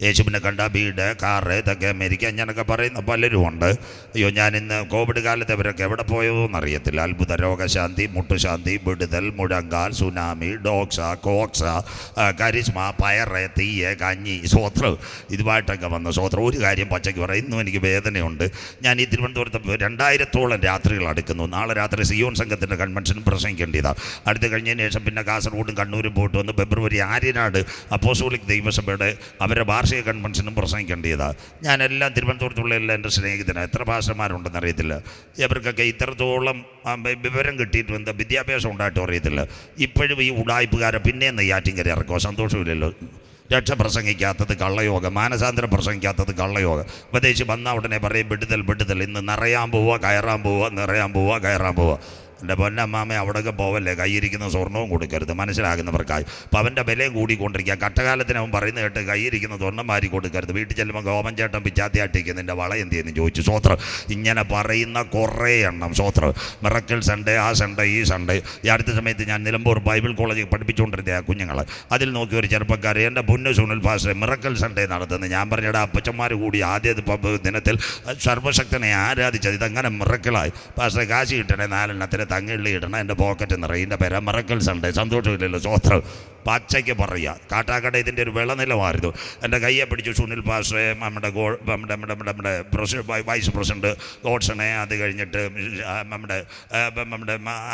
യേശുവിനെ കണ്ട വീട്, കാറ്, ഇതൊക്കെ അമേരിക്ക ഞാനൊക്കെ പറയുന്ന പലരും ഉണ്ട്. അയ്യോ, ഞാനിന്ന് കോവിഡ് കാലത്ത് അവരൊക്കെ എവിടെ പോയോ എന്നറിയത്തില്ല. അത്ഭുത രോഗശാന്തി, മുട്ടുശാന്തി, വിടുതൽ, മുഴങ്കാൽ, സുനാമി, ഡോക്സ, കോക്സ, കരിസ്മ, പയറ്, തീയ, കഞ്ഞി, സ്വോത്രം, ഇതുമായിട്ടൊക്കെ വന്ന സ്വോത്രം. ഒരു കാര്യം പച്ചയ്ക്ക് പറയാം, ഇന്നും എനിക്ക് വേദനയുണ്ട്. ഞാൻ ഈ തിരുവനന്തപുരത്ത് 2000-ഓളം രാത്രികൾ അടുക്കുന്നു. നാളെ രാത്രി സിയോൺ സംഘത്തിൻ്റെ കൺവെൻഷനും പ്രസംഗിക്കേണ്ടതാണ്. അടുത്ത് കഴിഞ്ഞതിന് ശേഷം പിന്നെ കാസർഗോഡും കണ്ണൂരും പോയിട്ട് വന്ന് ഫെബ്രുവരി ആര്യനാട് അപ്പോസ്തോലിക് ദൈവസഭയുടെ അവരുടെ വാർഷിക കൺവെൻഷനും പ്രസംഗിക്കേണ്ടതാണ്. ഞാനെല്ലാം തിരുവനന്തപുരത്തുള്ള എല്ലാ എൻ്റെ സ്നേഹിതനാണ്. എത്ര ഭാഷമാരുണ്ടെന്ന് അറിയത്തില്ല. ഇവർക്കൊക്കെ ഇത്രത്തോളം വിവരം കിട്ടിയിട്ടും എന്താ വിദ്യാഭ്യാസം ഉണ്ടായിട്ടും അറിയത്തില്ല. ഇപ്പോഴും ഈ ഉടായ്പുകാരെ പിന്നെ നെയ്യാറ്റിൻകര ഇറക്കുമോ? സന്തോഷമില്ലല്ലോ. രക്ഷ പ്രസംഗിക്കാത്തത് കള്ളയോഗം, മാനസാന്തരം പ്രസംഗിക്കാത്തത് കള്ളയോഗം. ഉപദേശി വന്ന ഉടനെ പറയും വിടുതൽ വിടുതൽ, ഇന്ന് നിറയാൻ പോവുക, കയറാൻ പോവുക, നിറയാൻ പോവുക, കയറാൻ പോവുക. എൻ്റെ പൊന്നമ്മാമ അവിടെയൊക്കെ പോവല്ലേ, കയ്യിരിക്കുന്ന സ്വർണവും കൊടുക്കരുത്, മനസ്സിലാകുന്നവർക്കായി. അപ്പം അവൻ്റെ വിലയും കൂടിക്കൊണ്ടിരിക്കുക. കട്ടകാലത്തിന് അവൻ പറയുന്നത് കേട്ട് കയ്യിരിക്കുന്ന സ്വർണ്ണം മാറി കൊടുക്കരുത്. വീട്ടിൽ ചെല്ലുമ്പോൾ ഗോപൻ ചേട്ടൻ പിച്ചാത്തിയാട്ടിക്ക് നിൻ്റെ വള എന്ത് ചെയ്യുന്നു ചോദിച്ചു. സ്വോത്രം. ഇങ്ങനെ പറയുന്ന കുറേ എണ്ണം. സ്വോത്രം. മിറക്കിൾ സൺഡേ, ആ സൺഡേ, ഈ സൺഡേ. ഈ അടുത്ത സമയത്ത് ഞാൻ നിലമ്പൂർ ബൈബിൾ കോളേജിൽ പഠിപ്പിച്ചുകൊണ്ടിരുന്ന ആ കുഞ്ഞുങ്ങൾ, അതിൽ നോക്കി ഒരു ചെറുപ്പക്കാർ എൻ്റെ പൊന്നു സുനിൽ പാസ്റ്റർ മിറക്കിൾ സൺഡേ നടത്തുന്നത്. ഞാൻ പറഞ്ഞിടാ അപ്പച്ചന്മാർ കൂടി ആദ്യ ദിനത്തിൽ സർവശക്തനെ ആരാധിച്ചത് ഇതങ്ങനെ മിറക്കിളായി. പാസ്റ്റർ കാശി കിട്ടണേ 4 എണ്ണത്തിന് തങ്ങിള്ളി ഇടണം, എൻ്റെ പോക്കറ്റ് നിറയും. ഇതിൻ്റെ പേര് മിറക്കിൾ സൺഡേ. സന്തോഷമില്ലല്ലോ. സ്വോത്രം. പച്ചയ്ക്ക് പറയുക. കാട്ടാക്കട ഇതിൻ്റെ ഒരു വിളനിലമായിരുന്നു. എൻ്റെ കയ്യെ പിടിച്ചു സുനിൽ പാസ്റ്ററെ, നമ്മുടെ വൈസ് പ്രസിഡന്റ് ഗോഡ്സണെ, അത് കഴിഞ്ഞിട്ട് നമ്മുടെ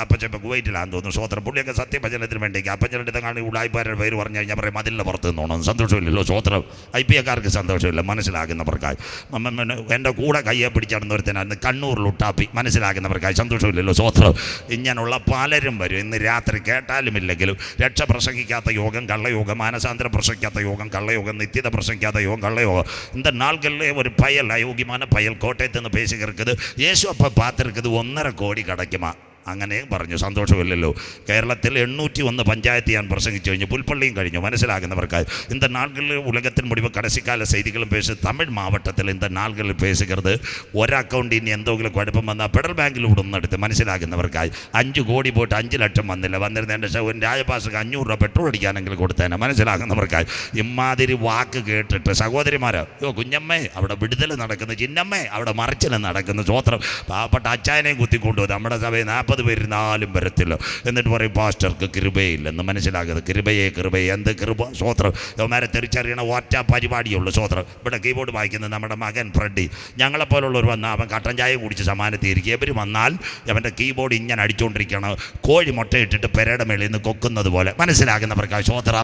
അപ്പച്ചപ്പം കുവൈറ്റിലാണെന്ന് തോന്നുന്നു. സ്വോത്രം. പുള്ളിയൊക്കെ സത്യഭജനത്തിന് വേണ്ടി അപ്പച്ചൻ്റെ തങ്ങാണ് ഉടായ്പാരുടെ പേര് പറഞ്ഞു കഴിഞ്ഞാൽ പറയും അതില്ല പുറത്ത് നിന്നോണം. സന്തോഷമില്ലല്ലോ. സ്വോത്രം. IPAക്കാർക്ക് സന്തോഷമില്ല, മനസ്സിലാകുന്നവർക്കായി. എൻ്റെ കൂടെ കയ്യെ പിടിച്ചാടുന്നവരത്തിനായിരുന്നു കണ്ണൂർ ലുട്ടാപ്പി, മനസ്സിലാകുന്നവർക്കായി. സന്തോഷമില്ലല്ലോ. സ്വോത്രം. ഇങ്ങനെയുള്ള പലരും വരും. ഇന്ന് രാത്രി കേട്ടാലുമില്ലെങ്കിലും രക്ഷ പ്രസംഗിക്കാത്ത യോഗം കള്ളയോഗം, മാനസാന്തരം പ്രസംഗിക്കാത്ത യോഗം കള്ളയോഗം, നിത്യത പ്രസംഗിക്കാത്ത യോഗം കള്ളയോഗം. இந்த நாள்களிலே ஒரு பயல், அயோக்கியமான பயல் கோட்டயத்தின்னு பேசுகிறது. இயேசு அப்போ பார்த்துருக்குது 1.5 கோடி கிடைக்குமா. അങ്ങനെ പറഞ്ഞു. സന്തോഷമില്ലല്ലോ. കേരളത്തിൽ 801 പഞ്ചായത്ത് ഞാൻ പ്രസംഗിച്ചു കഴിഞ്ഞു. പുൽപ്പള്ളിയും കഴിഞ്ഞു, മനസ്സിലാകുന്നവർക്കായി. இந்த நாள்களில் உலகத்தின் முடிவு கடைசிக்கால செய்திகளும் பேசு. தமிழ் மாவட்டத்தில் இந்த நாள்களிൽ பேசுகிறது. ഒരു അക്കൗണ്ടിന് എന്തെങ്കിലും കുഴപ്പം വന്നാൽ ഫെഡറൽ ബാങ്കിൽ വിടുന്നെടുത്ത്, മനസ്സിലാകുന്നവർക്കായി. 5 കോടി പോയിട്ട് 5 ലക്ഷം വന്നില്ല. വന്നിരുന്ന എൻ്റെ രാജപാസക്ക് 500 രൂപ പെട്രോൾ അടിക്കാനെങ്കിലും കൊടുത്തേനെ, മനസ്സിലാകുന്നവർക്കായി. ഇമാതിരി വാക്ക് കേട്ടിട്ട് സഹോദരിമാരോ, കുഞ്ഞമ്മേ അവിടെ വിടുതൽ നടക്കുന്നു, ചിന്നമ്മേ അവിടെ മറിച്ചിൽ നടക്കുന്നു. സ്വോത്രം. പാവപ്പെട്ട അച്ചായനെയും കുത്തിക്കൊണ്ടുപോകും. നമ്മുടെ സഭയിൽ 40 പേരിനാലും വരത്തില്ല. എന്നിട്ട് പറയും പാസ്റ്റർക്ക് കൃപയില്ലെന്ന്. മനസ്സിലാകുന്നത് കൃപയെ എന്ത് കൃപ. സ്വോത്രം. യവന്മാരെ തിരിച്ചറിയണ ഒറ്റ പരിപാടിയുള്ളൂ. സ്വോത്രം. ഇവിടെ കീബോർഡ് വായിക്കുന്നത് നമ്മുടെ മകൻ ഫ്രെഡി. ഞങ്ങളെപ്പോലുള്ളവർ വന്നാൽ അവൻ കട്ടൻ ചായ കുടിച്ച് സമാനത്തിരിക്കും. ഇവർ വന്നാൽ അവൻ്റെ കീബോർഡ് ഇങ്ങനെ അടിച്ചുകൊണ്ടിരിക്കണം, കോഴി മുട്ടയിട്ടിട്ട് പെരയുടെ മേളിൽ നിന്ന് കൊക്കുന്നത് പോലെ, മനസ്സിലാകുന്നവർക്ക്. സ്വോത്രം.